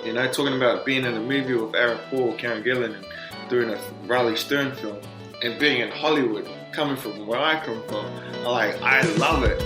You know, talking about being in a movie with Aaron Paul, Karen Gillan, and doing a Riley Stern film, and being in Hollywood, coming from where I come from, I love it.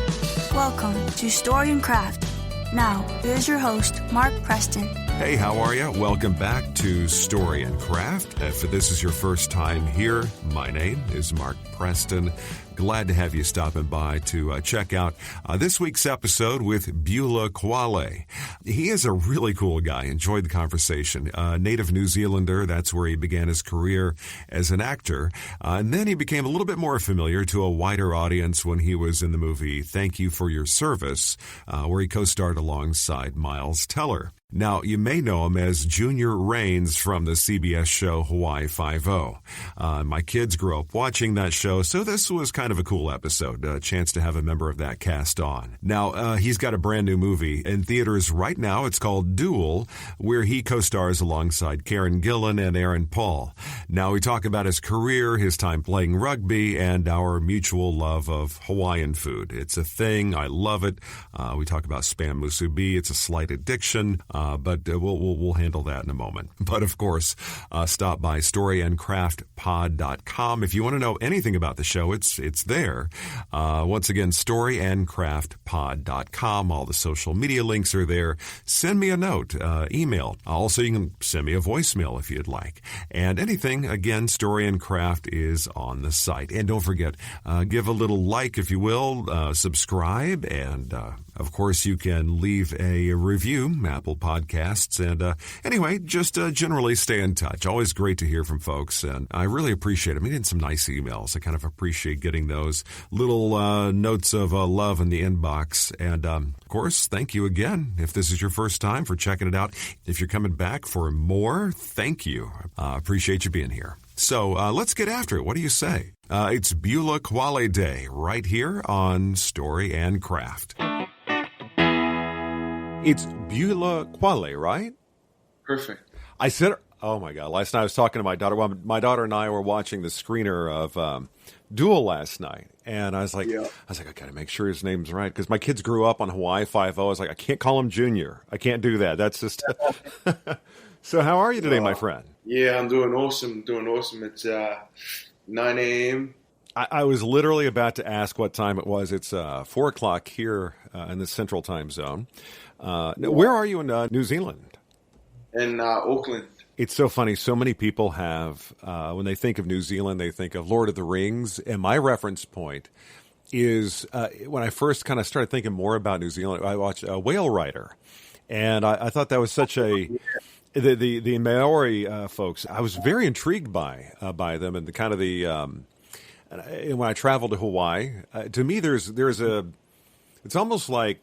Welcome to Story and Craft. Now, here's your host, Mark Preston. Hey, how are you? Welcome back to Story and Craft. If this is your first time here, my name is Mark Preston. Glad to have you stopping by to check out this week's episode with Beulah Koale. He is a really cool guy. Enjoyed the conversation. Native New Zealander, that's where he began his career as an actor. And then he became a little bit more familiar to a wider audience when he was in the movie Thank You for Your Service, where he co-starred alongside Miles Teller. Now, you may know him as Junior Rains from the CBS show Hawaii Five-0. My kids grew up watching that show, so this was kind of a cool episode, a chance to have a member of that cast on. Now, he's got a brand new movie in theaters right now. It's called Duel, where he co-stars alongside Karen Gillan and Aaron Paul. Now, we talk about his career, his time playing rugby, and our mutual love of Hawaiian food. It's a thing. I love it. We talk about spam musubi. It's a slight addiction. But we'll handle that in a moment. But of course, stop by storyandcraftpod.com. If you want to know anything about the show, it's there. Once again, storyandcraftpod.com. All the social media links are there. Send me a note, email. Also, you can send me a voicemail if you'd like. And anything, again, Story and Craft is on the site. And don't forget, give a little like, if you will, subscribe, and of course, you can leave a review, Apple Podcasts. And anyway, just generally stay in touch. Always great to hear from folks. And I really appreciate it. I'm getting some nice emails. I kind of appreciate getting those little notes of love in the inbox. And of course, thank you again. If this is your first time, for checking it out. If you're coming back for more, thank you. Appreciate you being here. So let's get after it. What do you say? It's Beulah Koale Day right here on Story and Craft. It's Beulah Koale, right? Perfect. I said, oh my God, last night I was talking to my daughter. Well, my daughter and I were watching the screener of Duel last night. And I was like, I got to make sure his name's right. Because my kids grew up on Hawaii Five-0. I was like, I can't call him Junior. I can't do that. That's just... So how are you today, my friend? Yeah, I'm doing awesome. It's 9 a.m. I was literally about to ask what time it was. It's 4 o'clock here in the Central Time Zone. Where are you in New Zealand? In Auckland. It's so funny. So many people have, when they think of New Zealand, they think of Lord of the Rings. And my reference point is when I first kind of started thinking more about New Zealand, I watched Whale Rider. And I thought that was such a... The Maori folks, I was very intrigued by them and the kind of the... and when I traveled to Hawaii, to me, there's it's almost like,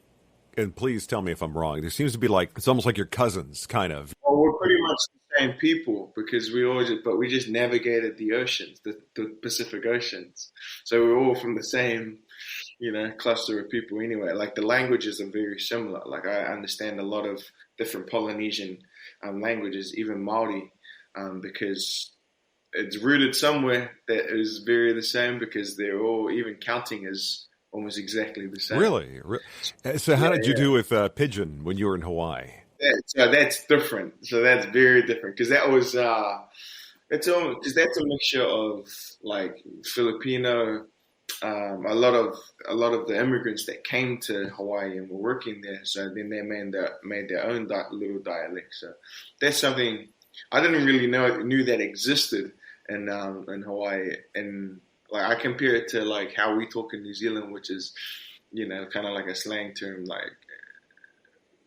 and please tell me if I'm wrong, there seems to be it's almost like your cousins, kind of. Well, we're pretty much the same people because we just navigated the oceans, the Pacific Oceans. So we're all from the same, cluster of people anyway. Like the languages are very similar. Like I understand a lot of different Polynesian languages, even Maori, because it's rooted somewhere that is very the same because they're all, even counting is almost exactly the same. Really? So how did you do with Pidgin when you were in Hawaii? So that's different. So that's very different because that was, that's a mixture of like Filipino, a lot of the immigrants that came to Hawaii and were working there. So then they made their own little dialect. So that's something I didn't really knew that existed in Hawaii, and like I compare it to like how we talk in New Zealand, which is kind of like a slang term, like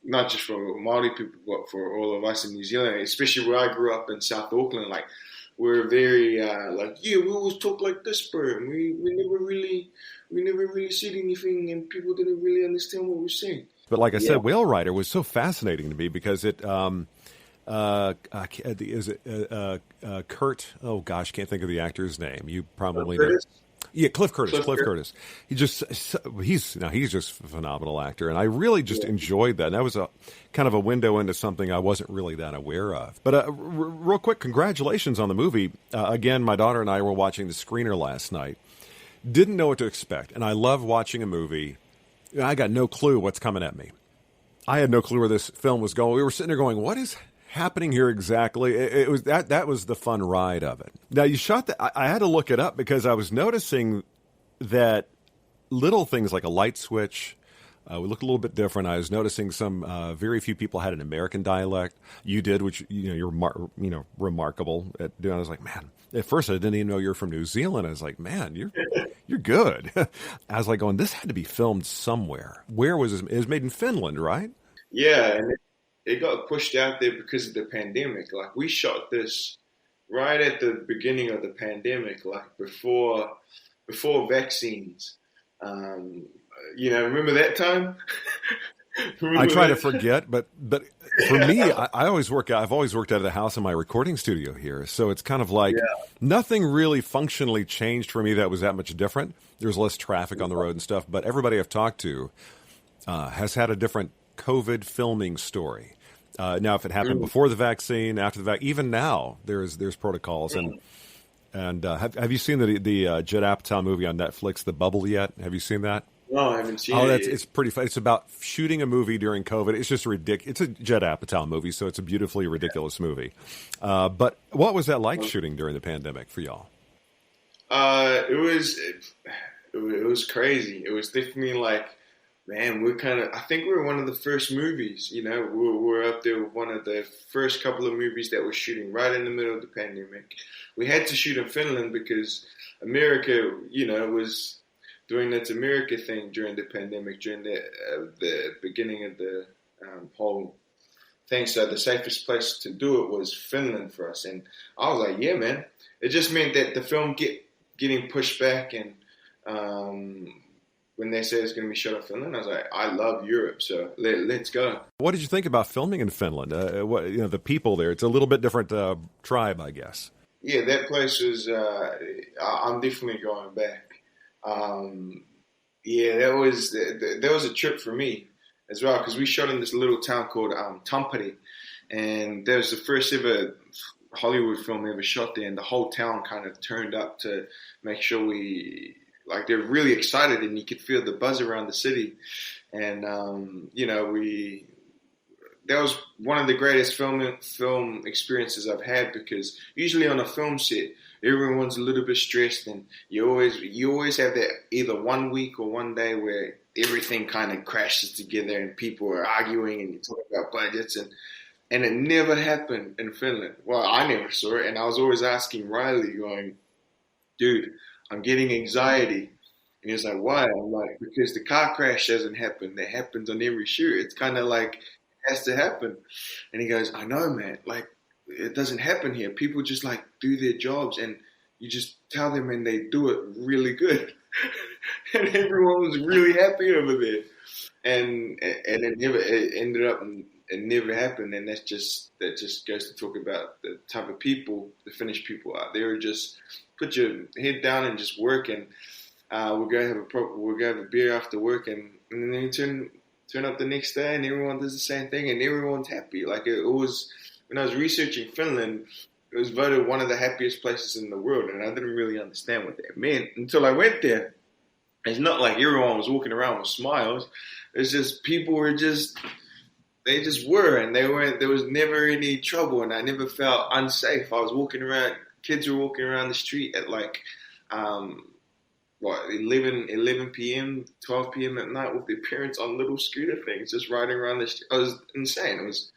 not just for Maori people but for all of us in New Zealand, especially where I grew up in South Auckland. Like we're very we always talk like this, bro. And we never really said anything, and people didn't really understand what we're saying. But like I said, Whale Rider was so fascinating to me because it. Is it Kurt? Oh gosh, can't think of the actor's name. You probably know. Yeah, Cliff Curtis. Cliff Curtis. He's just a phenomenal actor, and I really just enjoyed that. And that was a kind of a window into something I wasn't really that aware of. But real quick, congratulations on the movie. Again, my daughter and I were watching the screener last night. Didn't know what to expect, and I love watching a movie. I got no clue what's coming at me. I had no clue where this film was going. We were sitting there going, what is happening here exactly? It was that was the fun ride of it. Now you shot that. I had to look it up because I was noticing that little things like a light switch would look a little bit different. I was noticing some very few people had an American dialect. You did, which you're remarkable at doing. I was like, man. At first, I didn't even know you were from New Zealand. I was like, man, you're good. I was like, going, this had to be filmed somewhere. Where was this? It was made in Finland, right? Yeah, and it got pushed out there because of the pandemic. Like, we shot this right at the beginning of the pandemic, like before vaccines. Remember that time? I try to forget, but for me, I've always worked out of the house in my recording studio here. So it's kind of like nothing really functionally changed for me that was that much different. There's less traffic on the road and stuff, but everybody I've talked to has had a different COVID filming story. Now, if it happened before the vaccine, after the vaccine, even now, there's protocols. And have you seen the Judd Apatow movie on Netflix, The Bubble, yet? Have you seen that? No, I haven't seen it. It's pretty fun. It's about shooting a movie during COVID. It's just ridiculous. It's a Judd Apatow movie, so it's a beautifully ridiculous movie. But what was that like shooting during the pandemic for y'all? It was crazy. It was definitely like, man, I think we were one of the first movies, we're up there with one of the first couple of movies that were shooting right in the middle of the pandemic. We had to shoot in Finland because America, was doing its America thing during the pandemic, during the beginning of the whole thing. So the safest place to do it was Finland for us. And I was like, yeah, man. It just meant that the film getting pushed back. And when they said it's going to be shot in Finland, I was like, I love Europe, so let's go. What did you think about filming in Finland? The people there, it's a little bit different tribe, I guess. Yeah, that place was, I'm definitely going back. That was a trip for me as well, because we shot in this little town called Tampere, and that was the first ever Hollywood film ever shot there, and the whole town kind of turned up to make sure they're really excited, and you could feel the buzz around the city, and that was one of the greatest film experiences I've had, because usually on a film set, everyone's a little bit stressed, and you always have that either 1 week or 1 day where everything kind of crashes together and people are arguing and you talk about budgets, and it never happened in Finland. Well, I never saw it, and I was always asking Riley, going, dude, I'm getting anxiety. And he was like, why? I'm like, because the car crash doesn't happen. That happens on every shoot. It's kind of like it has to happen. And he goes, I know, man. Like, it doesn't happen here. People just like do their jobs, and you just tell them, and they do it really good. And everyone was really happy over there. And it ended up, and it never happened. And that just goes to talk about the type of people, the Finnish people are. They were just put your head down and just work, and we'll go have a beer after work, and then you turn up the next day, and everyone does the same thing, and everyone's happy. Like, it was, when I was researching Finland, it was voted one of the happiest places in the world, and I didn't really understand what that meant until I went there. It's not like everyone was walking around with smiles. It's just people were they just were, and there was never any trouble, and I never felt unsafe. I was walking around, kids were walking around the street at 11 p.m., 12 p.m. at night with their parents on little scooter things, just riding around the street. It was insane. It was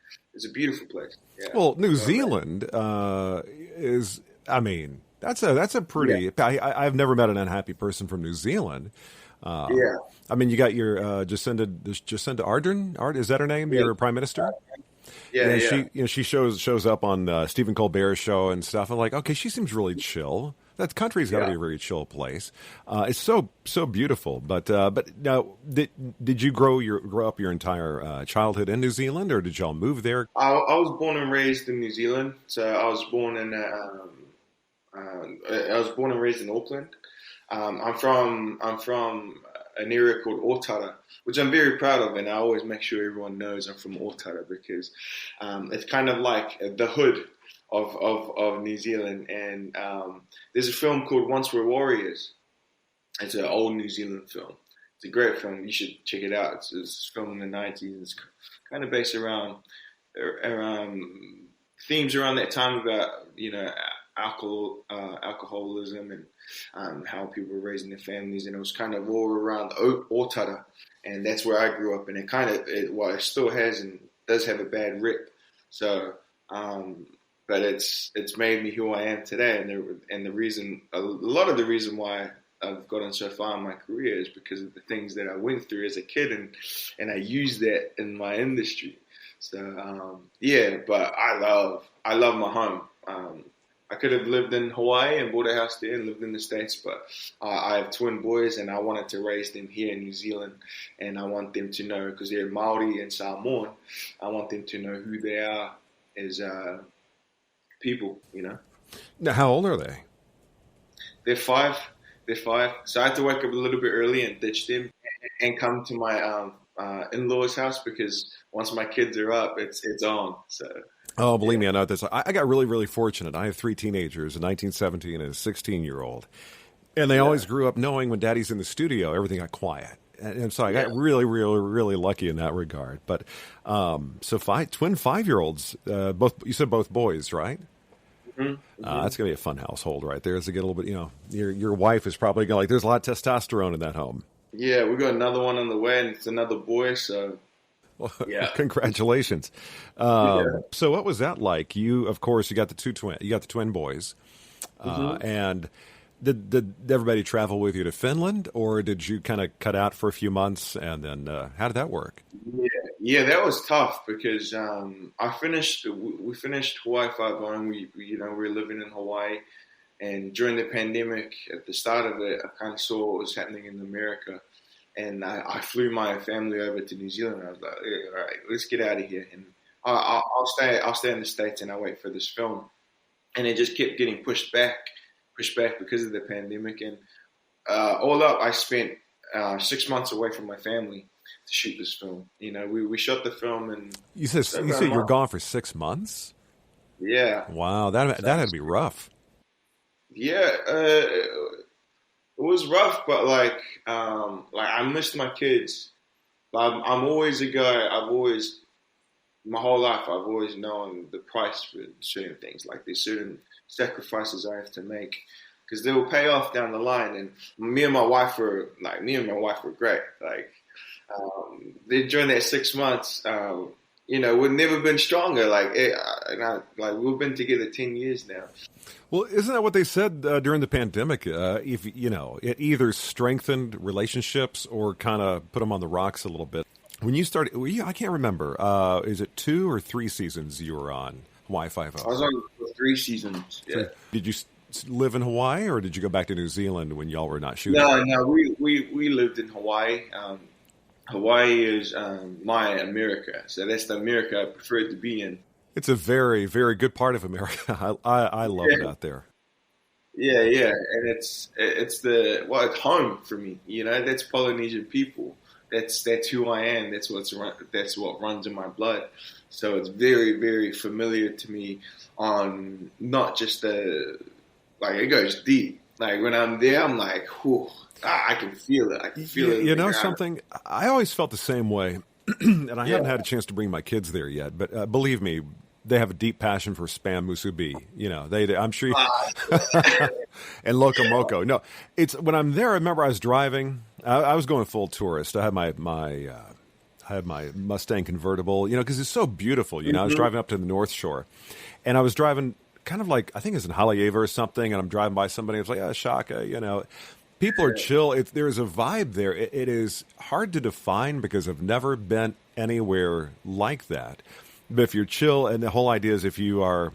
a beautiful place. Yeah. Well, New Zealand is, I mean, that's a pretty, yeah. I've never met an unhappy person from New Zealand. Yeah. I mean, you got your Jacinda Ardern, is that her name? Yeah. Your prime minister? Yeah, and yeah. She shows up on Stephen Colbert's show and stuff. I'm like, okay, she seems really chill. That country's got to be a very chill place. It's so beautiful. But now, did you grow up your entire childhood in New Zealand, or did y'all move there? I was born and raised in New Zealand. So I was born and raised in Auckland. I'm from an area called Otara, which I'm very proud of, and I always make sure everyone knows I'm from Otara, because it's kind of like the hood of New Zealand. And there's a film called Once We're Warriors. It's an old New Zealand film. It's a great film. You should check it out. It's filmed in the 90s. It's kind of based around themes around that time about alcoholism and how people were raising their families, and it was kind of all around Otara, and that's where I grew up, and it still has and does have a bad rep. So, but it's made me who I am today, and the reason, a lot of the reason why I've gotten so far in my career is because of the things that I went through as a kid, and I use that in my industry. So but I love my home. I could have lived in Hawaii and bought a house there and lived in the States, but I have twin boys, and I wanted to raise them here in New Zealand, and I want them to know, because they're Maori and Samoan, I want them to know who they are as people, Now, how old are they? They're five. So I had to wake up a little bit early and ditch them and come to my in-laws' house, because once my kids are up, it's on. So. Oh, believe me, I know this. I got really, really fortunate. I have 3 teenagers, a 19, 17, and a 16-year-old. And they always grew up knowing when Daddy's in the studio, everything got quiet. And so I got really, really, really lucky in that regard. But so twin 5-year-olds, you said both boys, right? Mm-hmm. That's going to be a fun household right there. As they get a little bit, your wife is probably going to there's a lot of testosterone in that home. Yeah, we got another one on the way, and it's another boy, so... Well, congratulations. So what was that like? Of course, you got the twin boys. And did everybody travel with you to Finland, or did you kind of cut out for a few months, and then how did that work? Yeah, that was tough, because we finished Hawaii 5-0, and we were living in Hawaii, and during the pandemic, at the start of it, I kind of saw what was happening in America. And I flew my family over to New Zealand. I was like, all right, let's get out of here. And I'll stay in the States, and I'll wait for this film. And it just kept getting pushed back because of the pandemic. And all up, I spent 6 months away from my family to shoot this film. We shot the film, and you said you were gone for 6 months. Yeah. Wow, that had to be rough. Yeah. It was rough, but I missed my kids. But I'm always a guy. My whole life, I've always known the price for certain things. Like, there's certain sacrifices I have to make, because they will pay off down the line. And me and my wife were great. During that 6 months, we've never been stronger. We've been together 10 years now. Well, isn't that what they said during the pandemic? If it either strengthened relationships or kind of put them on the rocks a little bit. When you started, I can't remember. Is it 2 or 3 seasons you were on Hawaii 5-0? I was on for 3 seasons. Yeah. Did you live in Hawaii, or did you go back to New Zealand when y'all were not shooting? No. We lived in Hawaii. Hawaii is my America, so that's the America I prefer to be in. It's a very, very good part of America. I love it out there. Yeah, and it's home for me. That's Polynesian people. That's who I am. That's what runs in my blood. So it's very, very familiar to me. On not just it goes deep. Like, when I'm there, I'm like, whew, I can feel it. I can feel it. You know something? I always felt the same way. And I haven't had a chance to bring my kids there yet, but believe me, they have a deep passion for spam musubi. I'm sure. And loco moco. No, it's when I'm there. I remember I was driving. I was going full tourist. I had my Mustang convertible. Because it's so beautiful. I was driving up to the North Shore, and I was driving kind of like, I think it's in Haleiwa or something, and I'm driving by somebody. I was like, Shaka. People are chill. There's a vibe there. It is hard to define, because I've never been anywhere like that. But if you're chill, and the whole idea is if you are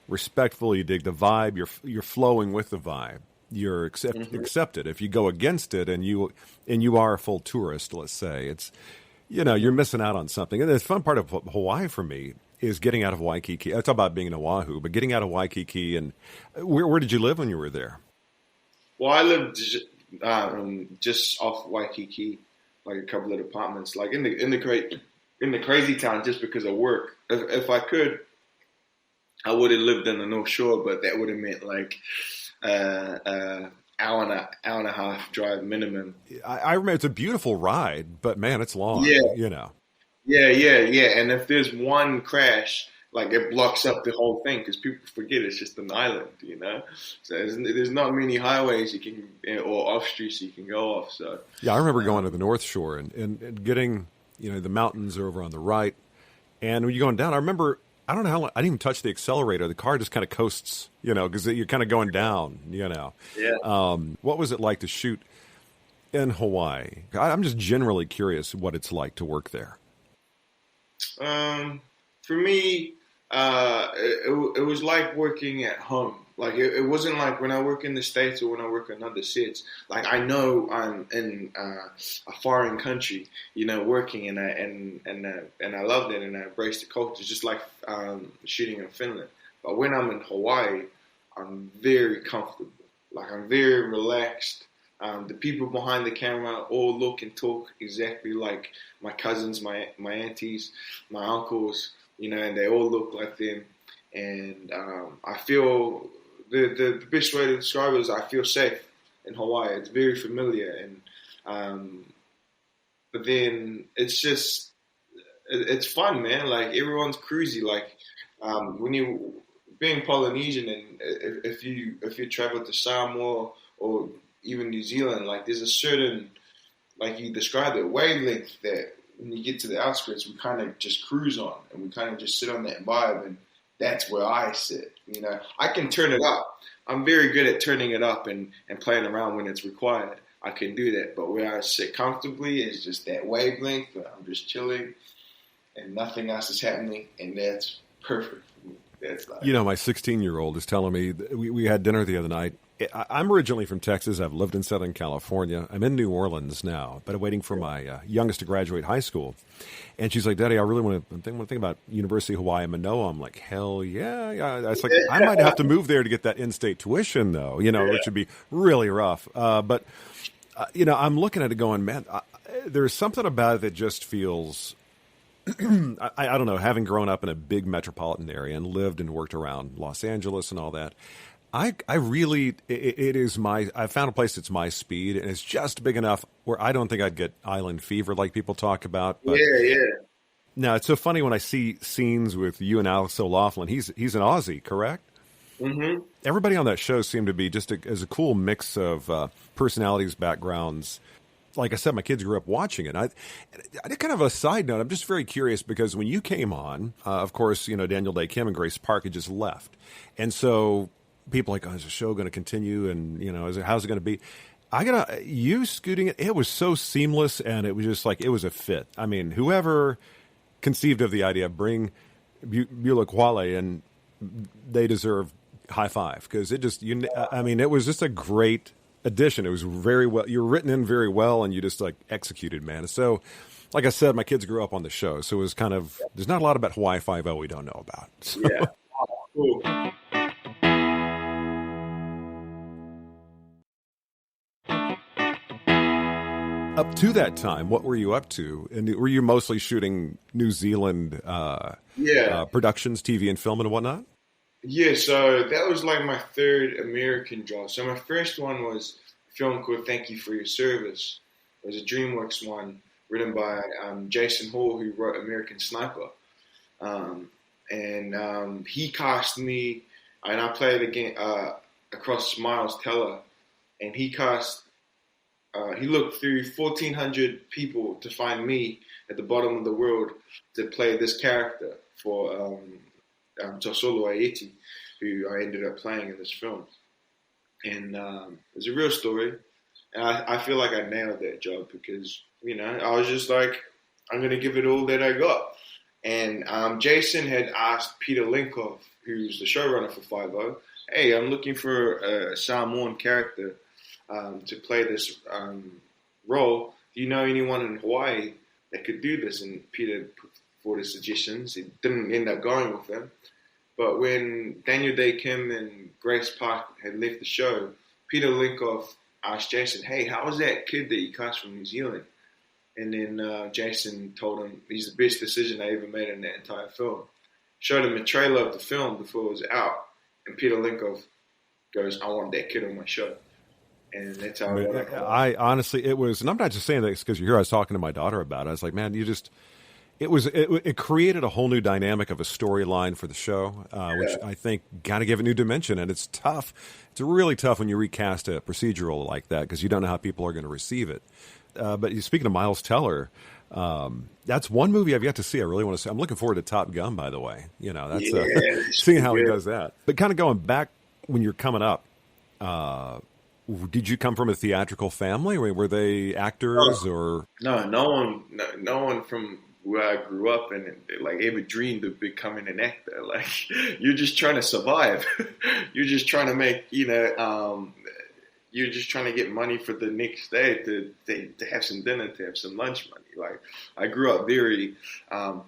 respectful, you dig the vibe, you're flowing with the vibe, you're accepted. If you go against it and you are a full tourist, let's say, it's you're missing out on something. And the fun part of Hawaii for me is getting out of Waikiki. I talk about being in Oahu, but getting out of Waikiki. And where did you live when you were there? Well, I lived just off Waikiki, like a couple of apartments, like in the crazy town, just because of work. If I could, I would have lived in the North Shore, but that would have meant like hour and a half drive minimum. I remember it's a beautiful ride, but man, it's long. Yeah. Yeah. And if there's one crash, like it blocks up the whole thing because people forget it's just an island, you know. So there's not many highways you can or off streets you can go off. So Yeah, I remember going to the North Shore and getting, the mountains over on the right. And when you're going down, I remember, I don't know how long, I didn't even touch the accelerator. The car just kind of coasts, because you're kind of going down, Yeah. What was it like to shoot in Hawaii? I'm just generally curious what it's like to work there. For me, it was like working at home. Like it wasn't like when I work in the States or when I work in other cities. Like I know I'm in a foreign country, working, and I loved it and I embraced the culture, just like shooting in Finland. But when I'm in Hawaii, I'm very comfortable. Like I'm very relaxed. The people behind the camera all look and talk exactly like my cousins, my aunties, my uncles, and they all look like them. And I feel the best way to describe it is I feel safe in Hawaii. It's very familiar, and but then it's fun, man. Like everyone's cruisy. Like when you being Polynesian, and if you travel to Samoa or even New Zealand, like there's a certain, like you described it, wavelength that when you get to the outskirts, we kind of just cruise on and we kind of just sit on that vibe, and that's where I sit. I can turn it up. I'm very good at turning it up and playing around when it's required. I can do that, but where I sit comfortably is just that wavelength where I'm just chilling and nothing else is happening, and that's perfect for me. That's like, my 16-year-old is telling me, we had dinner the other night. I'm originally from Texas. I've lived in Southern California. I'm in New Orleans now, but I'm waiting for my youngest to graduate high school. And she's like, Daddy, I really want to think about University of Hawaii in Manoa. I'm like, hell yeah. It's like, I might have to move there to get that in-state tuition, though, which would be really rough. But I'm looking at it going, man, there's something about it that just feels... I don't know, having grown up in a big metropolitan area and lived and worked around Los Angeles and all that, I really, I found a place that's my speed, and it's just big enough where I don't think I'd get island fever like people talk about. But yeah. Now, it's so funny when I see scenes with you and Alex O'Loughlin. He's an Aussie, correct? Mm-hmm. Everybody on that show seemed to be just as a cool mix of personalities, backgrounds. Like I said, my kids grew up watching it. I did kind of a side note. I'm just very curious because when you came on, of course, Daniel Day Kim and Grace Park had just left. And so people are like, is the show going to continue? And, how's it going to be? You scooting it, it was so seamless, and it was just like, it was a fit. I mean, whoever conceived of the idea, bring Beulah Koale, and they deserve high five because it was just a great addition. It was very well. You're written in very well, and you just like executed, man. So, like I said, my kids grew up on the show, so it was kind of. There's not a lot about Hawaii Five-0 we don't know about. So. Yeah. Cool. Up to that time, what were you up to? And were you mostly shooting New Zealand productions, TV and film and whatnot? Yeah, so that was like my third American job. So my first one was a film called Thank You for Your Service. It was a DreamWorks one written by Jason Hall, who wrote American Sniper. And he cast me, and I played again across Miles Teller. And he cast, he looked through 1,400 people to find me at the bottom of the world to play this character for Tosolo Aieti, who I ended up playing in this film. And it's a real story. And I feel like I nailed that job because, I was just like, I'm going to give it all that I got. And Jason had asked Peter Linkoff, who's the showrunner for Five-0, hey, I'm looking for a Samoan character to play this role. Do you know anyone in Hawaii that could do this? And Peter put forward his suggestions. He didn't end up going with them. But when Daniel Day Kim and Grace Park had left the show, Peter Linkoff asked Jason, hey, how was that kid that you cast from New Zealand? And then Jason told him he's the best decision I ever made in that entire film. Showed him a trailer of the film before it was out. And Peter Linkoff goes, I want that kid on my show. And that's how I honestly, it was, and I'm not just saying that because you're here, I was talking to my daughter about it. I was like, man, it created a whole new dynamic of a storyline for the show, which I think kind of gave a new dimension. And it's tough. It's really tough when you recast a procedural like that because you don't know how people are going to receive it. But speaking of Miles Teller, that's one movie I've yet to see. I really want to see. I'm looking forward to Top Gun, by the way. That's seeing how he does that. But kind of going back when you're coming up, did you come from a theatrical family? Were they actors or? No one from where I grew up and like ever dreamed of becoming an actor. Like you're just trying to survive. You're just trying to make, you're just trying to get money for the next day to have some dinner, to have some lunch money. Like I grew up very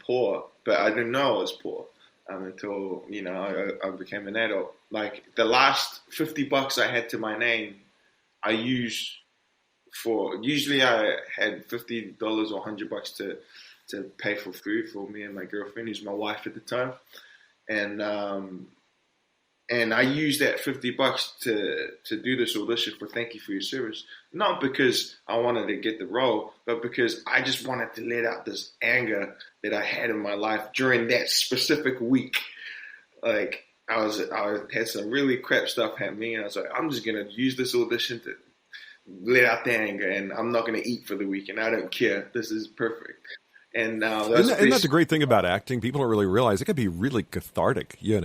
poor, but I didn't know I was poor until, I became an adult. Like the last $50 I had to my name, I used usually I had $50 or $100 to pay for food for me and my girlfriend, who's my wife at the time. And I used that $50 to do this audition for Thank You for Your Service. Not because I wanted to get the role, but because I just wanted to let out this anger that I had in my life during that specific week. Like I had some really crap stuff happening, and I was like, I'm just gonna use this audition to let out the anger, and I'm not gonna eat for the week, and I don't care. This is perfect. And isn't that the great thing about acting? People don't really realize it can be really cathartic, It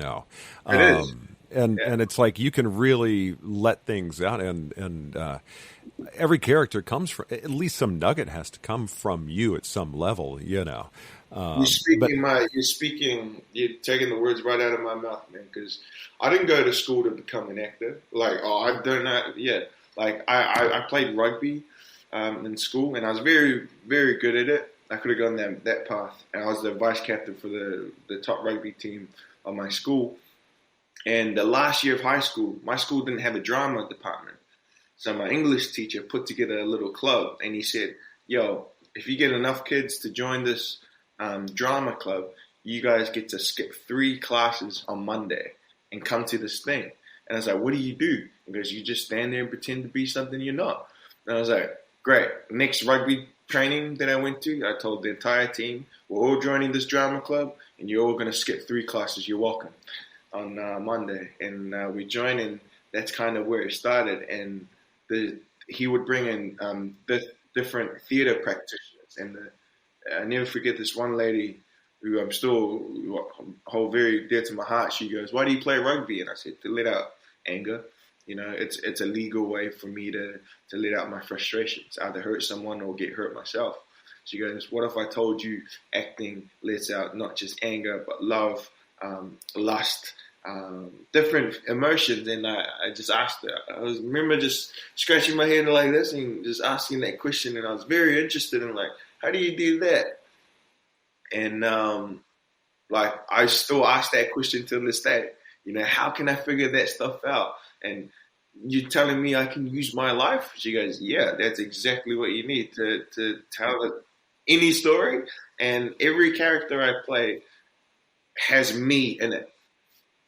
is. And it's like you can really let things out, and every character comes from at least some nugget has to come from you at some level, You're taking the words right out of my mouth, man. Because I didn't go to school to become an actor. Like, I don't know. Yeah, like I played rugby in school, and I was very, very good at it. I could have gone that path, and I was the vice captain for the top rugby team of my school. And the last year of high school, my school didn't have a drama department. So my English teacher put together a little club, and he said, yo, if you get enough kids to join this drama club, you guys get to skip 3 classes on Monday and come to this thing. And I was like, what do? He goes, you just stand there and pretend to be something you're not. And I was like, great. Next rugby training that I went to, I told the entire team, we're all joining this drama club, and you're all going to skip 3 classes. You're welcome on Monday. And we joined, and that's kind of where it started. And he would bring in the different theater practitioners. And I never forget this one lady who I'm still hold very dear to my heart. She goes, why do you play rugby? And I said, to let out anger. It's a legal way for me to let out my frustrations, either hurt someone or get hurt myself. She goes, what if I told you acting lets out not just anger, but love, lust, different emotions? And I just asked her. I remember just scratching my head like this and just asking that question. And I was very interested in like, how do you do that? And I still ask that question to this day. How can I figure that stuff out? And you're telling me I can use my life? She goes, yeah, that's exactly what you need to tell any story. And every character I play has me in it.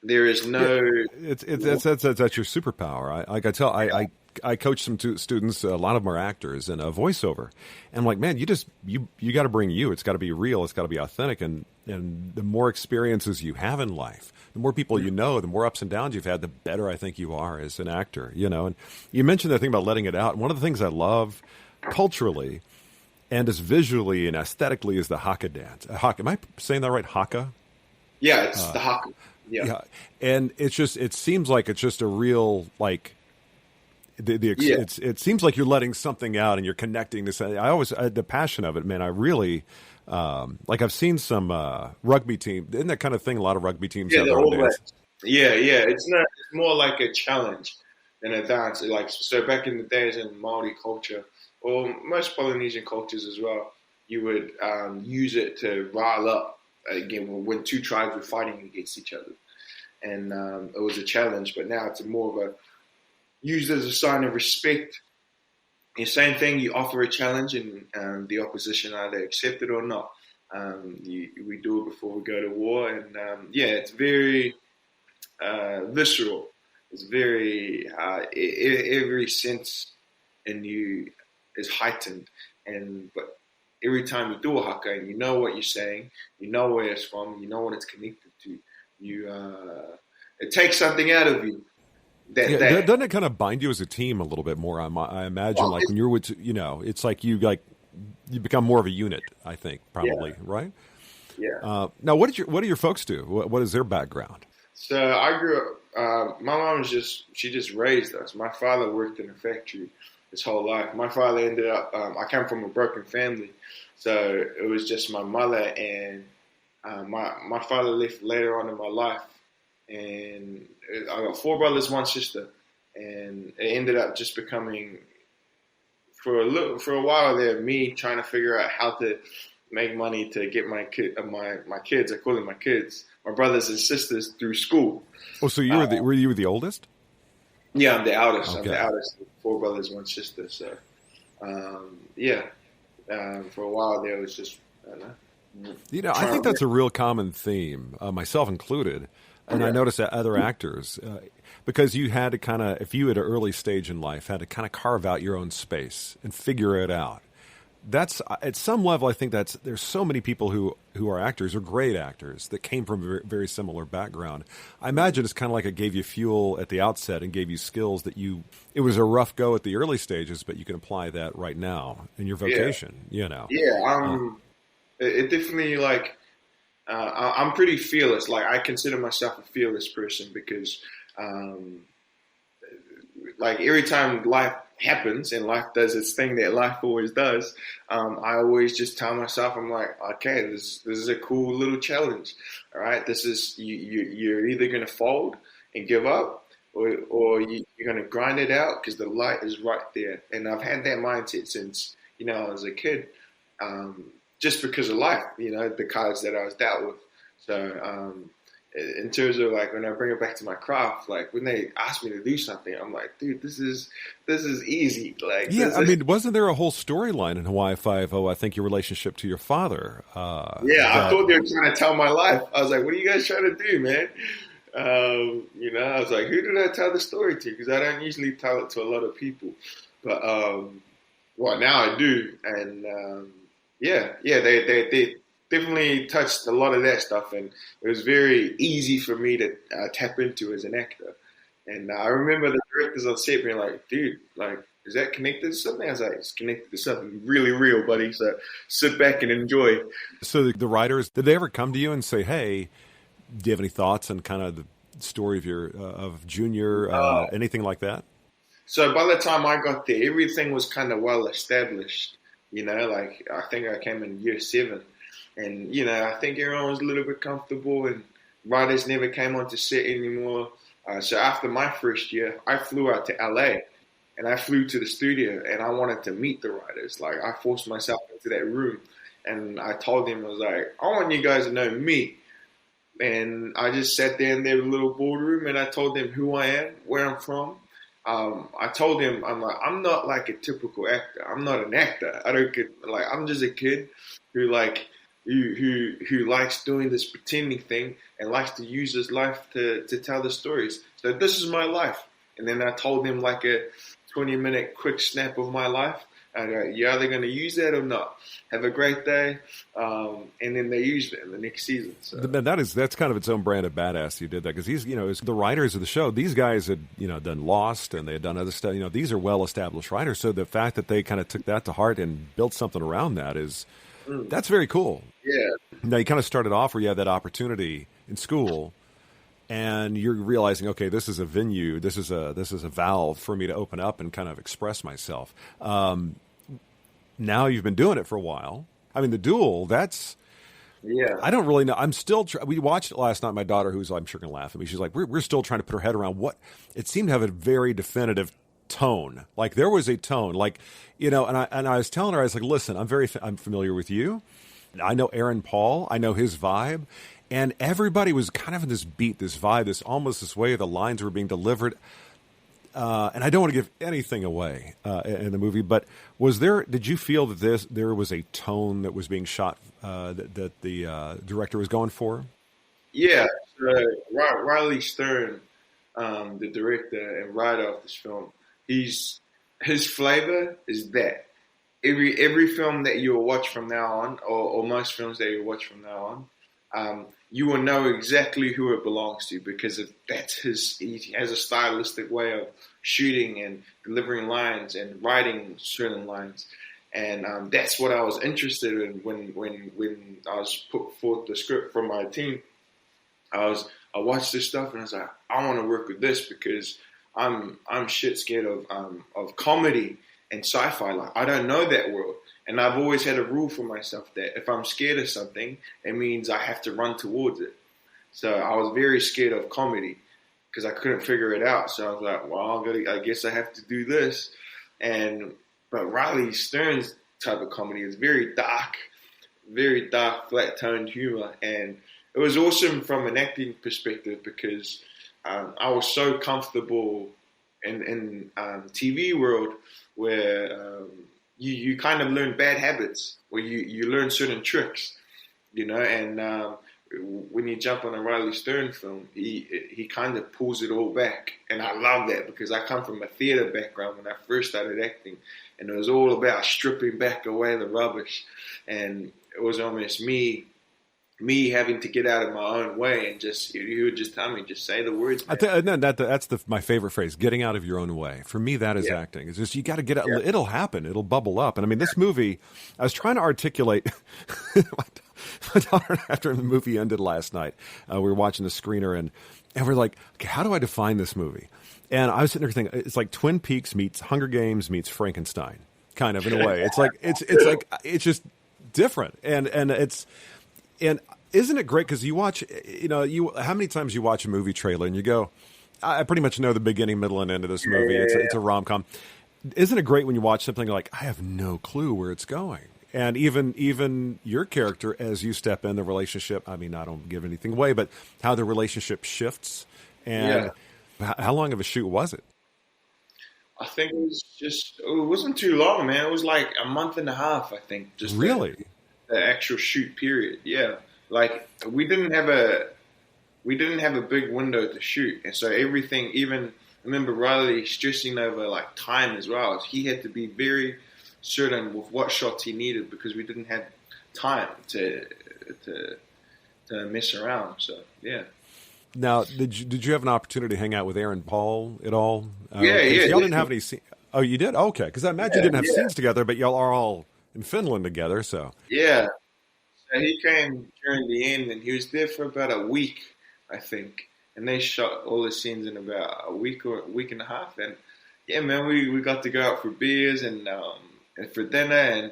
There is no. That's your superpower. I coach some students. A lot of them are actors and a voiceover. And I'm like, man, you got to bring you. It's got to be real. It's got to be authentic. And the more experiences you have in life, the more people you know, the more ups and downs you've had, the better I think you are as an actor. And you mentioned that thing about letting it out. And one of the things I love culturally and as visually and aesthetically is the haka dance. Haka, am I saying that right? Haka? Yeah, it's the haka. Yeah. And it seems like it's just a real like. It seems like you're letting something out and you're connecting this. The passion of it, man. I really I've seen some rugby team. Isn't that kind of thing? A lot of rugby teams have their own dance. Yeah. It's more like a challenge than a dance. Like so, back in the days in Maori culture, or most Polynesian cultures as well, you would use it to rile up again when 2 tribes were fighting against each other, and it was a challenge. But now it's more of a used as a sign of respect. The same thing, you offer a challenge and the opposition either accept it or not. We do it before we go to war. And it's very visceral. It's very, every sense in you is heightened. But every time you do a haka and you know what you're saying, you know where it's from, you know what it's connected to, it takes something out of you. Doesn't it kind of bind you as a team a little bit more? I imagine, like when you're with, it's like you become more of a unit. I think probably right. Yeah. Now, what do your folks do? What is their background? So I grew up. My mom she just raised us. My father worked in a factory his whole life. My father ended up. I came from a broken family, so it was just my mother and my father left later on in my life, and I got 4 brothers, 1 sister, and it ended up just becoming for a while there me trying to figure out how to make money to get my kids. I call them my kids, my brothers and sisters through school. Oh, so were you the oldest? Yeah, I'm the eldest. Okay. I'm the eldest. 4 brothers, 1 sister. So, for a while there, it was just, I don't know. I think that's a real common theme, myself included. And I noticed that other actors, because you had to kind of, if you at an early stage in life, had to kind of carve out your own space and figure it out. That's at some level, I think there's so many people who are actors or great actors that came from a very, very similar background. I imagine it's kind of like it gave you fuel at the outset and gave you skills that it was a rough go at the early stages, but you can apply that right now in your vocation, Yeah, it definitely I'm pretty fearless. Like I consider myself a fearless person because every time life happens and life does its thing that life always does, I always just tell myself, I'm like, okay, this is a cool little challenge. All right, this is you're either going to fold and give up, or you're going to grind it out because the light is right there. And I've had that mindset since I was a kid, just because of life, the cards that I was dealt with. So in terms of when I bring it back to my craft, when they ask me to do something, I'm like, dude, this is easy. Wasn't there a whole storyline in Hawaii Five-0? I think your relationship to your father. I thought they were trying to tell my life. I was like, what are you guys trying to do, man? I was like, who did I tell the story to? Because I don't usually tell it to a lot of people, but now I do, and they definitely touched a lot of that stuff, and it was very easy for me to tap into as an actor. And I remember the directors on set being like, dude, is that connected to something? I was like, it's connected to something really real, buddy. So sit back and enjoy. So the writers, did they ever come to you and say, hey, do you have any thoughts on kind of the story of Junior, anything like that? So by the time I got there, everything was kind of well established. I think I came in year 7. And, I think everyone was a little bit comfortable and writers never came onto set anymore. So after my first year, I flew out to LA and I flew to the studio and I wanted to meet the writers. I forced myself into that room and I told them, I was like, I want you guys to know me. And I just sat there in their little boardroom and I told them who I am, where I'm from. I told them, I'm not like a typical actor. I'm not an actor. I'm just a kid who who likes doing this pretending thing and likes to use his life to tell the stories. So this is my life. And then I told them a 20-minute quick snap of my life. I go, you're either going to use that or not. Have a great day. And then they used it in the next season. So. That's kind of its own brand of badass. You did that because these, the writers of the show, these guys had, done Lost and they had done other stuff. These are well-established writers. So the fact that they kind of took that to heart and built something around that that's very cool. Yeah. Now you kind of started off where you had that opportunity in school, and you're realizing, okay, this is a venue, this is a valve for me to open up and kind of express myself. Now you've been doing it for a while. I mean, the duel, that's. Yeah. I don't really know. I'm still. We watched it last night. My daughter, who's I'm sure going to laugh at me, she's like, we're still trying to put her head around what it seemed to have a very definitive tone. There was a tone, and I was telling her, I was like, listen, I'm familiar with you. I know Aaron Paul. I know his vibe. And everybody was kind of in this beat, this vibe, this way the lines were being delivered. And I don't want to give anything away in the movie, but did you feel that there was a tone that was being shot that the director was going for? Yeah. Riley Stern, the director and writer of this film, his flavor is that. every film that you'll watch from now on, or most films that you'll watch from now on, you will know exactly who it belongs to because he has a stylistic way of shooting and delivering lines and writing certain lines. And that's what I was interested in when I was put forth the script from my team. I watched this stuff and I was like, I want to work with this because I'm shit scared of comedy and sci-fi. Like, I don't know that world. And I've always had a rule for myself that if I'm scared of something, it means I have to run towards it. So I was very scared of comedy because I couldn't figure it out. So I was like, well, I guess I have to do this. But Riley Stern's type of comedy is very dark, flat-toned humor. And it was awesome from an acting perspective because I was so comfortable in TV world where you kind of learn bad habits or you learn certain tricks, and when you jump on a Riley Stern film, he kind of pulls it all back. And I love that because I come from a theater background when I first started acting, and it was all about stripping back away the rubbish. And it was almost me having to get out of my own way and he would just tell me, just say the words. That's my favorite phrase, getting out of your own way. For me, that is acting. It's just, you got to get out. Yeah. It'll happen. It'll bubble up. And I mean, this movie, I was trying to articulate my daughter, after the movie ended last night, we were watching the screener and we're like, okay, how do I define this movie? And I was sitting there thinking, it's like Twin Peaks meets Hunger Games meets Frankenstein, kind of, in a way. It's like, it's just different. And isn't it great? Because you watch, how many times you watch a movie trailer and you go, I pretty much know the beginning, middle, and end of this movie. It's a rom-com. Isn't it great when you watch something like, I have no clue where it's going? And even your character, as you step in the relationship, I mean, I don't give anything away, but how the relationship shifts. And how long of a shoot was it? I think it wasn't too long, man. It was like a month and a half, I think. Just really? The actual shoot period, yeah. Like we didn't have a big window to shoot, and so everything. Even I remember Riley stressing over like time as well. He had to be very certain with what shots he needed because we didn't have time to mess around. So yeah. Now, did you have an opportunity to hang out with Aaron Paul at all? Yeah. Y'all didn't have any scenes. Oh, you did? Okay, because I imagine you didn't have scenes together, but y'all are all in Finland together. So yeah. So he came during the end, and he was there for about a week, I think. And they shot all the scenes in about a week or a week and a half. And yeah, man, we got to go out for beers and for dinner, and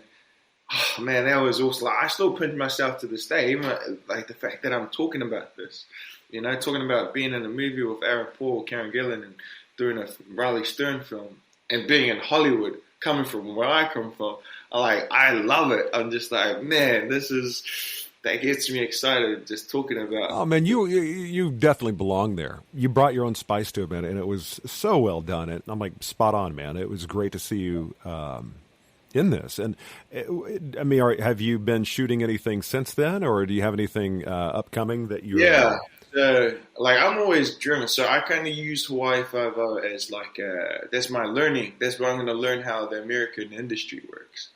oh man, that was awesome. Like, I still pinch myself to this day, even like the fact that I'm talking about this. Talking about being in a movie with Aaron Paul, Karen Gillan, and doing a Riley Stern film, and being in Hollywood, coming from where I come from. I love it. I'm just like, man, that gets me excited just talking about. Oh man, you definitely belong there. You brought your own spice to it, man, and it was so well done. And I'm like, spot on, man. It was great to see you in this. And I mean, have you been shooting anything since then, or do you have anything upcoming that you're? Yeah. I'm always driven, so I kind of use Hawaii Five-0 as that's my learning. That's where I'm going to learn how the American industry works.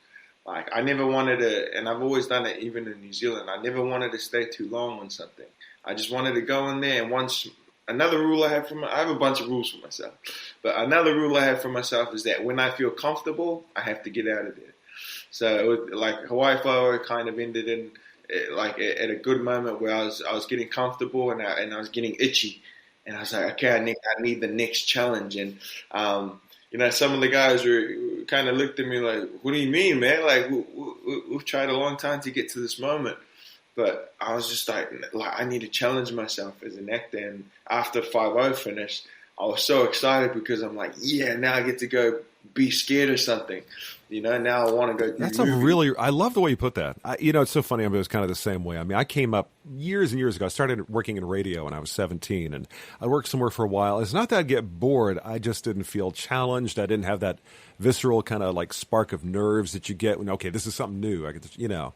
Like, I never wanted to, and I've always done it even in New Zealand, I never wanted to stay too long on something. I just wanted to go in there, and another rule I have I have a bunch of rules for myself, but another rule I have for myself is that when I feel comfortable, I have to get out of there. So, Hawaii Five-0 kind of ended in, at a good moment where I was getting comfortable and I was getting itchy, and I was like, okay, I need the next challenge. And some of the guys were kind of looked at me like, what do you mean, man? Like we've tried a long time to get to this moment, but I was just like I need to challenge myself as an actor. And after 5-0 finished, I was so excited because I'm like, yeah, now I get to go be scared of something. Now I want to go. That's I love the way you put that. It's so funny. I mean, it was kind of the same way. I mean, I came up years and years ago. I started working in radio when I was 17, and I worked somewhere for a while. It's not that I'd get bored. I just didn't feel challenged. I didn't have that visceral kind of like spark of nerves that you get when, okay, this is something new. I get to,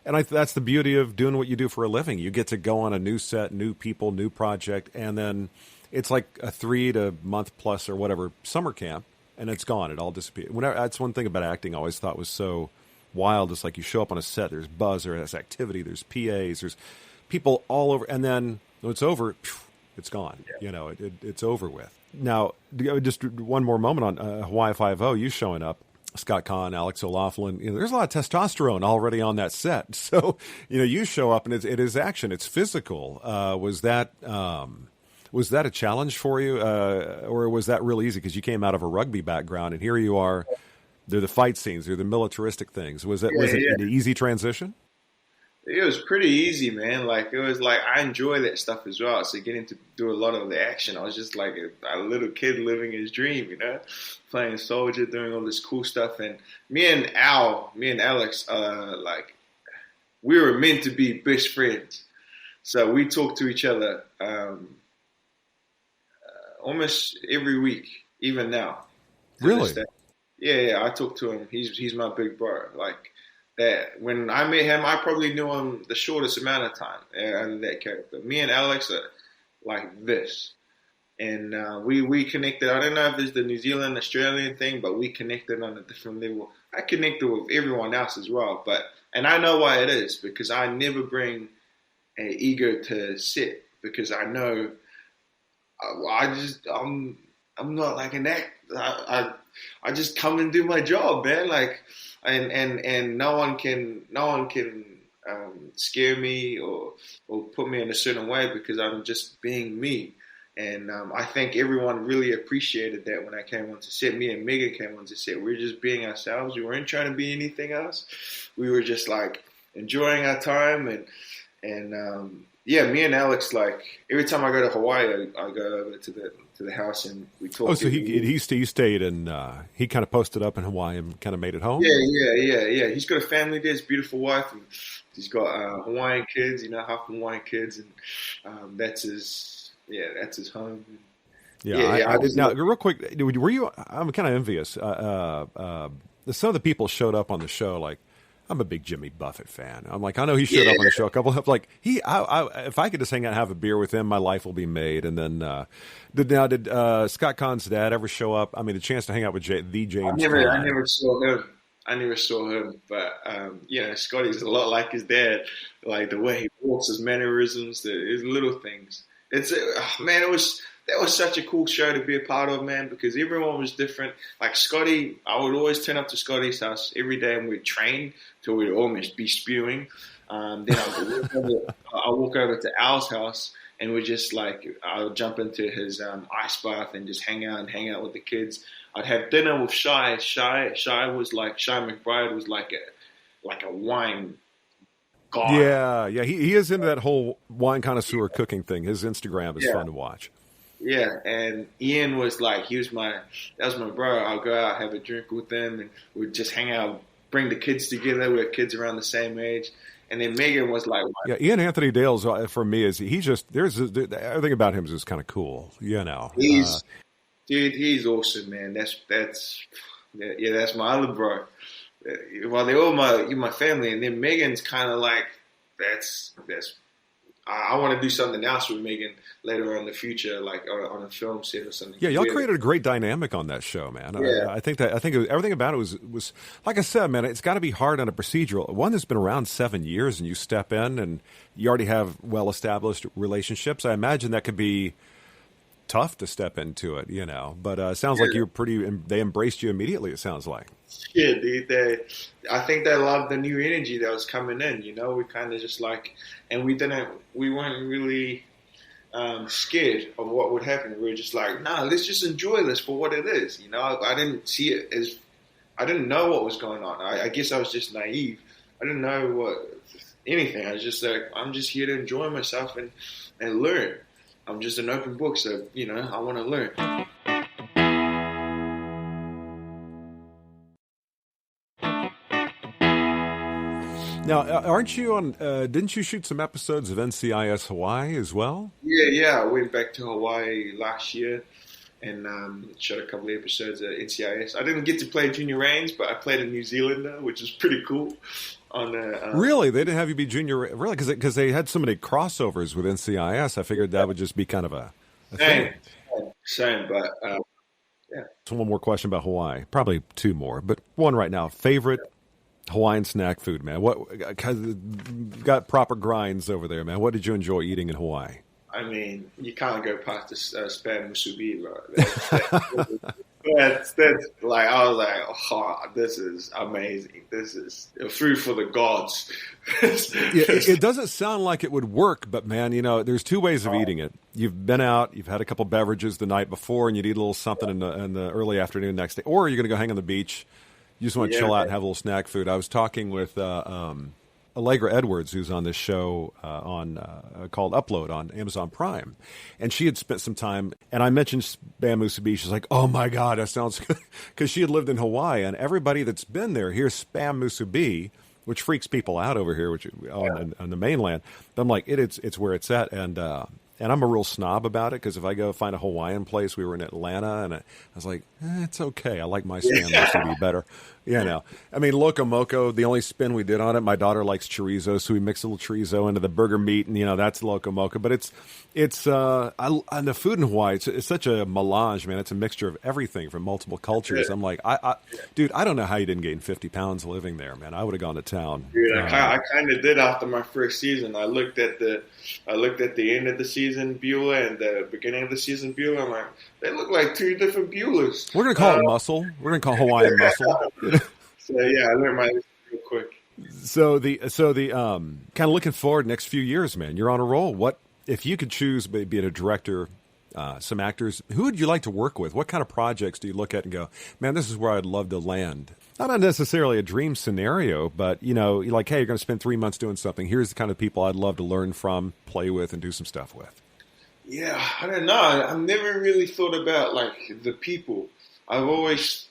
and that's the beauty of doing what you do for a living. You get to go on a new set, new people, new project, and then it's like a 3 to month plus or whatever summer camp. and it's gone. It all disappeared. That's one thing about acting I always thought was so wild. It's like you show up on a set, there's buzz, there's activity, there's PAs, there's people all over, and then when it's over, it's gone. Yeah. It's over with. Now, just one more moment on Hawaii Five-0, you showing up, Scott Conn, Alex O'Loughlin. There's a lot of testosterone already on that set. So, you show up and it is action. It's physical. Was that a challenge for you, or was that real easy because you came out of a rugby background and here you are? They're the fight scenes, they're the militaristic things. Was it an easy transition? It was pretty easy, man. Like, it was like, I enjoy that stuff as well. So getting to do a lot of the action, I was just like a little kid living his dream, playing soldier, doing all this cool stuff. And me and Alex, we were meant to be best friends. So we talk to each other almost every week, even now. Really? Yeah, I talk to him. He's my big bro. Like, that when I met him, I probably knew him the shortest amount of time and that character. Me and Alex are like this. And we connected. I don't know if it's the New Zealand, Australian thing, but we connected on a different level. I connected with everyone else as well. And I know why it is, because I never bring an ego to set, because I know I'm not like an act. I just come and do my job, man. Like, and no one can scare me or put me in a certain way, because I'm just being me. And I think everyone really appreciated that when I came onto set. Me and Megan came onto set. We were just being ourselves. We weren't trying to be anything else. We were just like enjoying our time. And me and Alex, like, every time I go to Hawaii, I go over to the house and we talk. Oh, so he stayed and he kind of posted up in Hawaii and kind of made it home? Yeah. He's got a family there. His beautiful wife. And he's got Hawaiian kids, half Hawaiian kids, and that's his home. I did. Now, real quick, were you? I'm kind of envious. Some of the people showed up on the show. Like, I'm a big Jimmy Buffett fan. I'm like, I know he showed up on the show a couple of like if I could just hang out and have a beer with him, my life will be made. And then did Scott Conn's dad ever show up? I mean, the chance to hang out with the James. I never saw him, but Scotty's a lot like his dad, like the way he walks, his mannerisms, his little things. That was such a cool show to be a part of, man, because everyone was different. Like Scotty, I would always turn up to Scotty's house every day and we'd train till we'd almost be spewing. Then I'll walk over to Al's house and we're just like, I'll jump into his ice bath and just hang out with the kids. I'd have dinner with Shy. Shy McBride was like a wine god. Yeah. He is into that whole wine connoisseur cooking thing. His Instagram is fun to watch. Yeah, and Ian was like, that was my bro. I'll go out, have a drink with them, and we'd just hang out, bring the kids together. We have kids around the same age. And then Megan was like, Ian Anthony Dale's, for me, everything about him is just kind of cool, He's awesome, man. That's my other bro. Well, they're all my family, and then Megan's kind of like, I want to do something else with Megan later on in the future, like on a film set or something. Yeah, y'all created a great dynamic on that show, man. Yeah. I think everything about it was like I said, man. It's got to be hard on a procedural one that's been around 7 years, and you step in and you already have well-established relationships. I imagine that could be tough to step into it, But it sounds like you're they embraced you immediately. It sounds like. Yeah, dude. I think they loved the new energy that was coming in. We kind of just like, and we weren't really scared of what would happen. We were just like, let's just enjoy this for what it is. I didn't see it as, I didn't know what was going on. I guess I was just naive. I didn't know anything. I was just like, I'm just here to enjoy myself and learn. I'm just an open book, so, I want to learn. Now, aren't you on, didn't you shoot some episodes of NCIS Hawaii as well? Yeah, I went back to Hawaii last year and shot a couple of episodes of NCIS. I didn't get to play Junior Reigns, but I played a New Zealander, which is pretty cool. Really? They didn't have you be Junior? Really? Because they had so many crossovers with NCIS. I figured that would just be kind of a thing. Same, but So one more question about Hawaii, probably two more, but one right now. Favorite Hawaiian snack food, man? What, 'cause you've got proper grinds over there, man. What did you enjoy eating in Hawaii? I mean, you can't go past the spam musubi, bro. That's like, I was like, oh, this is amazing. This is food for the gods. It doesn't sound like it would work, but man, there's two ways of eating it. You've been out, you've had a couple beverages the night before, and you'd eat a little something in the early afternoon next day, or you're going to go hang on the beach. You just want to chill out and have a little snack food. I was talking with Allegra Edwards, who's on this show called Upload on Amazon Prime. And she had spent some time, and I mentioned spam musubi. She's like, oh my God, that sounds good. Because she had lived in Hawaii, and everybody that's been there hears spam musubi, which freaks people out over here, on the mainland. But I'm like, it's where it's at. And I'm a real snob about it, because if I go find a Hawaiian place, we were in Atlanta, and I was like, it's okay. I like my spam musubi better. I mean, Loco Moco, the only spin we did on it, my daughter likes chorizo, so we mix a little chorizo into the burger meat, and, that's Loco Moco. But and the food in Hawaii, it's such a melange, man. It's a mixture of everything from multiple cultures. I'm like, dude, I don't know how you didn't gain 50 pounds living there, man. I would have gone to town. Dude, I kind of did after my first season. I looked at the end of the season Beulah and the beginning of the season Beulah. I'm like, they look like two different Beulahs. We're going to call it muscle. We're going to call Hawaiian muscle. So yeah, I learned my lesson real quick. So the kind of looking forward next few years, man. You're on a roll. What if you could choose, be it a director, some actors, who would you like to work with? What kind of projects do you look at and go, man, this is where I'd love to land? Not necessarily a dream scenario, but you're like, hey, you're going to spend 3 months doing something. Here's the kind of people I'd love to learn from, play with, and do some stuff with. Yeah, I don't know. I've never really thought about like the people. I've always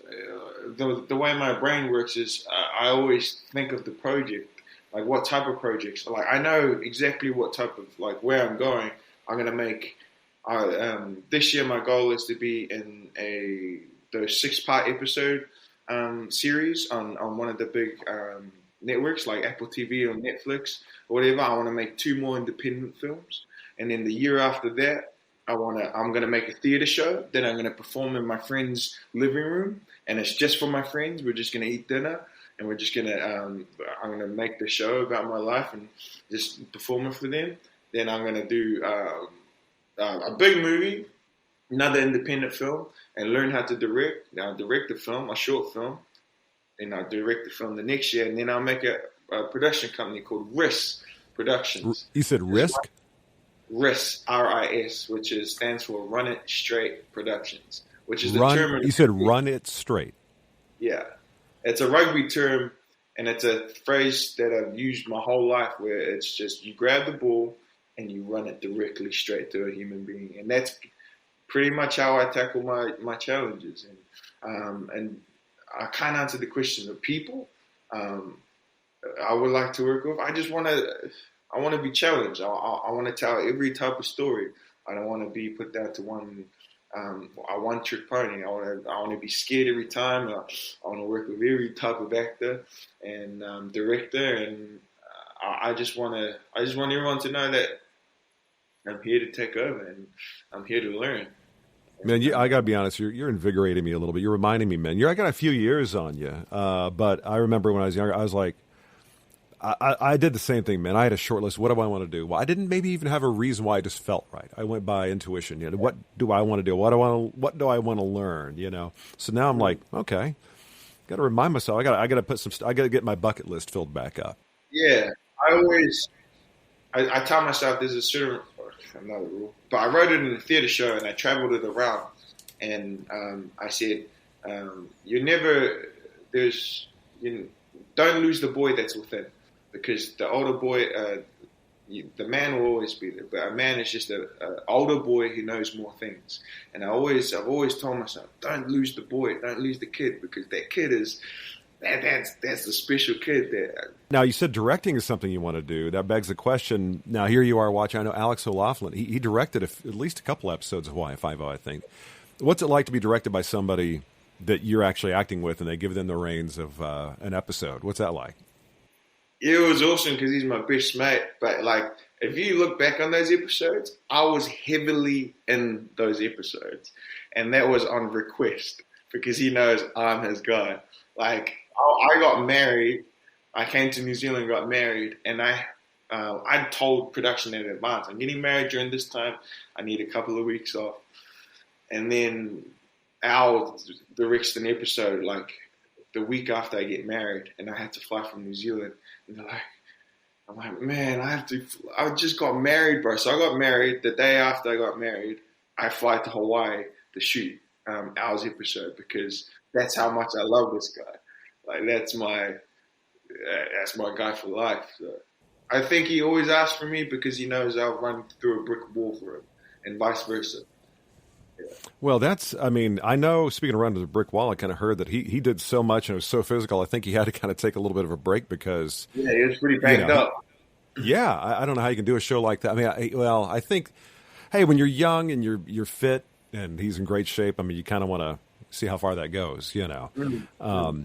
the way my brain works is I always think of the project, like what type of projects. Like I know exactly what type of like where I'm going. I'm gonna make. This year, my goal is to be in the 6-part episode series on one of the big networks like Apple TV or Netflix or whatever. I want to make 2 more independent films. And then the year after that, I'm gonna make a theater show. Then I'm gonna perform in my friend's living room, and it's just for my friends. We're just gonna eat dinner, and we're just gonna. I'm gonna make the show about my life and just perform it for them. Then I'm gonna do a big movie, another independent film, and learn how to direct. Now direct the film, a short film, and I'll direct the film the next year, and then I'll make a production company called RIS Productions. You said Risk? RIS, R-I-S, which stands for Run It Straight Productions, which is the term. You said Run It Straight. Yeah. It's a rugby term, and it's a phrase that I've used my whole life where it's just you grab the ball and you run it directly straight to a human being. And that's pretty much how I tackle my challenges. And I can't answer the question of people I would like to work with. I just want to be challenged. I want to tell every type of story. I don't want to be put down to one trick pony. I want to be scared every time. I want to work with every type of actor and director, and I just want everyone to know that I'm here to take over and I'm here to learn. Man, I got to be honest, you're invigorating me a little bit. You're reminding me, man. I got a few years on you, but I remember when I was younger, I was like, I did the same thing, man. I had a short list. What do I want to do? Well, I didn't maybe even have a reason why. I just felt right. I went by intuition. What do I want to do? What do I want to learn? So now I'm like, okay, got to remind myself. I got to put some. I got to get my bucket list filled back up. Yeah, I tell myself there's a certain another rule, but I wrote it in a theater show and I traveled it around, and I said, don't lose the boy that's within. Because the older boy, the man will always be there, but a man is just an older boy who knows more things. And I've always told myself, don't lose the boy, don't lose the kid, because that kid is that's the special kid there. Now, you said directing is something you want to do. That begs the question. Now, here you are watching. I know Alex O'Loughlin. He directed at least a couple episodes of Hawaii Five-0, I think. What's it like to be directed by somebody that you're actually acting with, and they give them the reins of an episode? What's that like? It was awesome because he's my best mate, but like if you look back on those episodes, I was heavily in those episodes. And that was on request because he knows I'm his guy. Like, I got married. I came to New Zealand, got married, and I told production in advance, I'm getting married during this time. I need a couple of weeks off. And then Al directs an episode like the week after I get married, and I had to fly from New Zealand. And I'm like, man, I just got married, bro. So I got married. The day after I got married, I fly to Hawaii to shoot Al's episode because that's how much I love this guy. Like, that's my guy for life. So I think he always asks for me because he knows I'll run through a brick wall for him, and vice versa. Yeah. Well, I know, speaking of running the brick wall, I kind of heard that he did so much and it was so physical. I think he had to kind of take a little bit of a break because... Yeah, he was pretty banged up. Yeah, I don't know how you can do a show like that. I mean, I think, hey, when you're young and you're fit and he's in great shape, I mean, you kind of want to see how far that goes, Mm-hmm.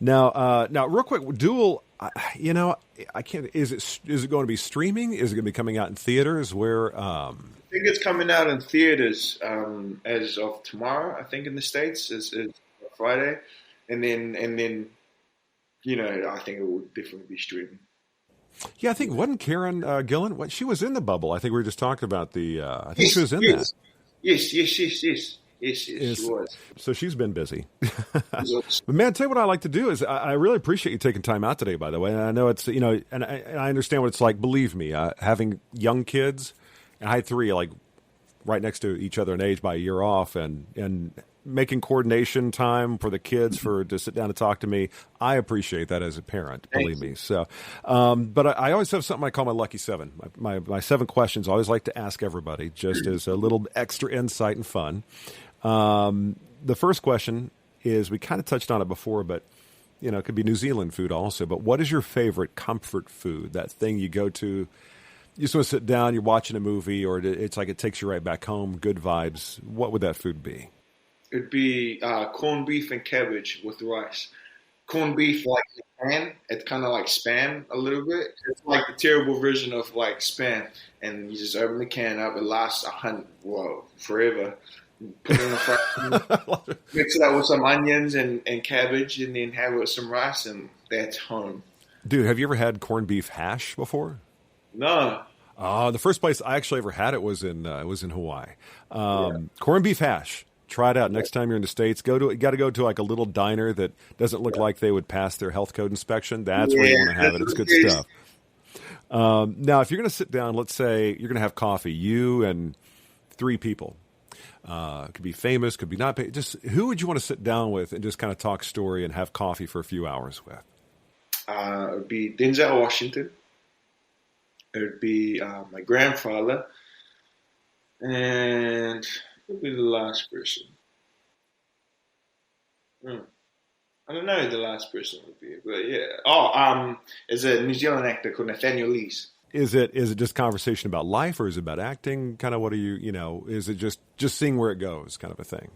Now, real quick, Duel, I can't. Is it going to be streaming? Is it going to be coming out in theaters? Where? I think it's coming out in theaters as of tomorrow. I think in the States is Friday, and then I think it will definitely be streaming. Yeah, I think wasn't Karen Gillan? She was in the bubble. I think we were just talking about the. I think she was in that. Yes, she was. So she's been busy. But man, tell you what I like to do is I really appreciate you taking time out today, by the way. And I know it's, and I understand what it's like. Believe me, having young kids, and I had 3 like right next to each other in age by a year off, and making coordination time for the kids to sit down and talk to me. I appreciate that as a parent, believe me. So, but I always have something I call my lucky 7. My 7 questions I always like to ask everybody, just as a little extra insight and fun. The first question is, we kind of touched on it before, but it could be New Zealand food also. But what is your favorite comfort food? That thing you go to, you just want to sit down, you're watching a movie, or it's like it takes you right back home, good vibes. What would that food be? It'd be corned beef and cabbage with rice. Corned beef like Spam. It's kind of like Spam a little bit. It's like the terrible version of like Spam. And you just open the can up. It lasts forever. Put it in the fry. Mix it up with some onions and cabbage, and then have it with some rice, and that's home. Dude, have you ever had corned beef hash before? No. The first place I actually ever had it was in Hawaii. Corned beef hash. Try it out next time you're in the States. You got to go to like a little diner that doesn't look like they would pass their health code inspection. That's where you want to have it. It's good stuff. Now, if you're going to sit down, let's say you're going to have coffee, you and 3 people. Could be famous, could be not. Just who would you want to sit down with and just kind of talk story and have coffee for a few hours with? It would be Denzel Washington. It would be my grandfather. And who would be the last person? I don't know who the last person would be, but yeah. Is a New Zealand actor called Nathaniel Lees. Is it just conversation about life, or is it about acting? Kind of what are you, is it just seeing where it goes kind of a thing?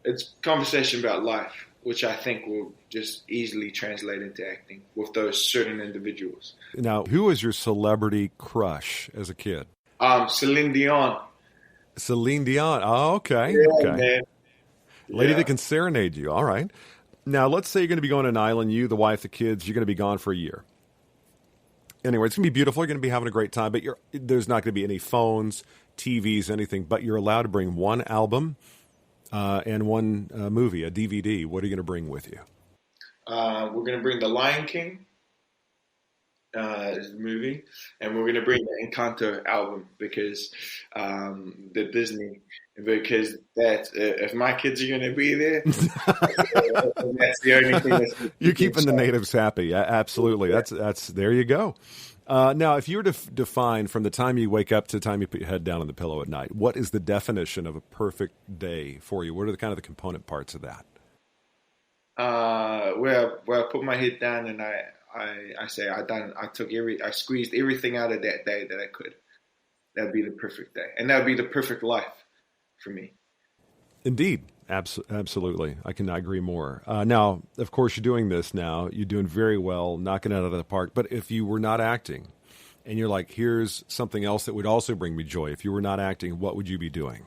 It's conversation about life, which I think will just easily translate into acting with those certain individuals. Now, who was your celebrity crush as a kid? Celine Dion. Celine Dion. Oh, okay. Yeah, okay. Man. Lady that can serenade you. All right. Now, let's say you're going to be going to an island, you, the wife, the kids, you're going to be gone for a year. Anyway, it's going to be beautiful. You're going to be having a great time, but there's not going to be any phones, TVs, anything, but you're allowed to bring one album and one movie, a DVD. What are you going to bring with you? We're going to bring The Lion King movie, and we're going to bring the Encanto album because the Disney, because that if my kids are going to be there, that's the only thing. You're keeping the natives happy. Absolutely. That's there you go. Now, if you were to define from the time you wake up to the time you put your head down on the pillow at night, what is the definition of a perfect day for you? What are the kind of the component parts of that? Where I put my head down and I say I squeezed everything out of that day that I could. That'd be the perfect day, and that'd be the perfect life for me. Indeed. Absolutely. I cannot agree more. Now, of course, you're doing this now. You're doing very well, knocking it out of the park. But if you were not acting and you're like, here's something else that would also bring me joy. If you were not acting, what would you be doing?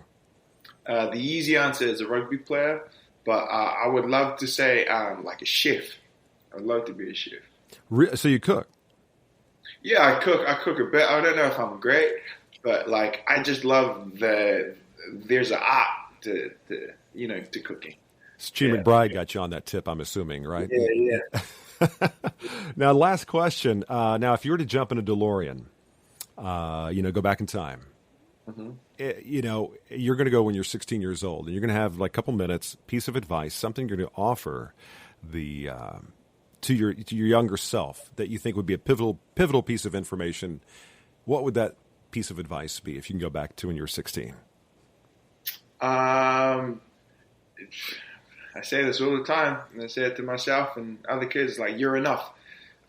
The easy answer is a rugby player, but I would love to say like a chef. I'd love to be a chef. So you cook? Yeah, I cook. I cook a bit. I don't know if I'm great, but like I just love there's an art to cooking. Stu McBride got you on that tip, I'm assuming, right? Yeah. Now, last question. Now, if you were to jump in a DeLorean, go back in time, you're going to go when you're 16 years old, and you're going to have like a couple minutes, piece of advice, something you're going to offer to your younger self that you think would be a pivotal piece of information. What would that piece of advice be if you can go back to when you were 16? I say this all the time, and I say it to myself and other kids, like, you're enough.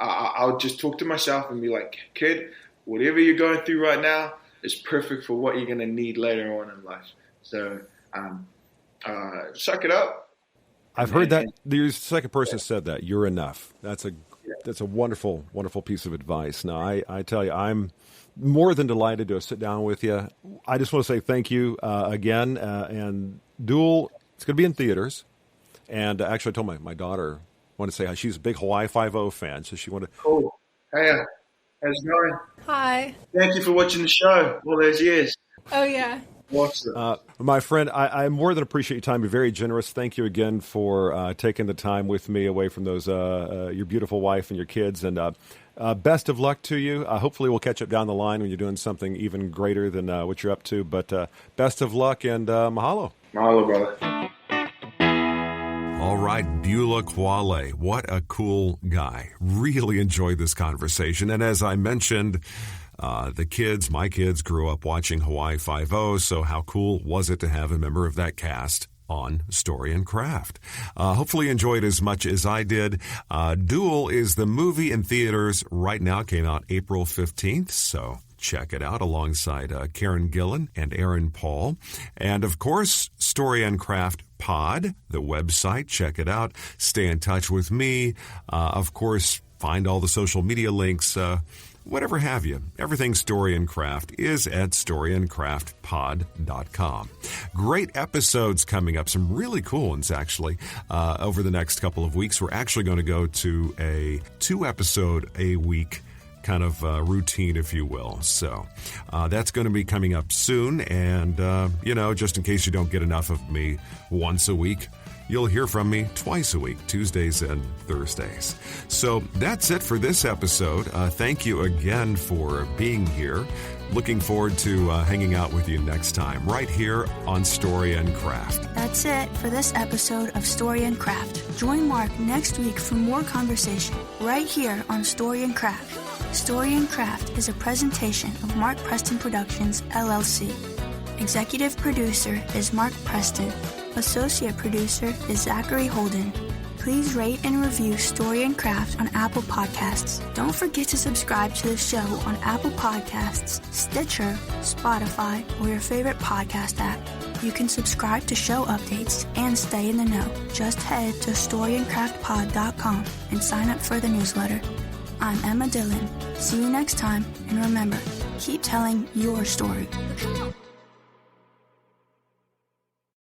I'll just talk to myself and be like, kid, whatever you're going through right now is perfect for what you're going to need later on in life. So suck it up. I've heard that. The second person said that. You're enough. That's a wonderful, wonderful piece of advice. Now, I tell you, I'm more than delighted to sit down with you. I just want to say thank you again. And Duel, it's going to be in theaters. And actually, I told my daughter, I want to say hi. She's a big Hawaii Five-0 fan, so she wanted to. Cool. Hey, how's it going? Hi. Thank you for watching the show all those years. Oh, yeah. Awesome. My friend, I more than appreciate your time. You're very generous. Thank you again for taking the time with me away from those your beautiful wife and your kids. And best of luck to you. Hopefully we'll catch up down the line when you're doing something even greater than what you're up to. But best of luck and mahalo. Mahalo, brother. All right, Beulah Koale. What a cool guy. Really enjoyed this conversation. And as I mentioned, my kids grew up watching Hawaii Five-0, so how cool was it to have a member of that cast on Story and Craft? Hopefully you enjoyed as much as I did. Duel is the movie in theaters right now. It came out April 15th, so check it out alongside Karen Gillan and Aaron Paul. And, of course, Story and Craft Pod, the website. Check it out. Stay in touch with me. Of course, find all the social media links, whatever have you. Everything Story and Craft is at storyandcraftpod.com. Great episodes coming up, some really cool ones, actually. Over the next couple of weeks, we're actually going to go to a 2-episode-a-week kind of routine, if you will. So that's going to be coming up soon. And, just in case you don't get enough of me once a week, you'll hear from me twice a week, Tuesdays and Thursdays. So that's it for this episode. Thank you again for being here. Looking forward to hanging out with you next time, right here on Story and Craft. That's it for this episode of Story and Craft. Join Mark next week for more conversation, right here on Story and Craft. Story and Craft is a presentation of Mark Preston Productions, LLC. Executive producer is Mark Preston. Associate producer is Zachary Holden. Please rate and review Story and Craft on Apple Podcasts. Don't forget to subscribe to the show on Apple Podcasts, Stitcher, Spotify, or your favorite podcast app. You can subscribe to show updates and stay in the know. Just head to storyandcraftpod.com and sign up for the newsletter. I'm Emma Dillon. See you next time, and remember, keep telling your story.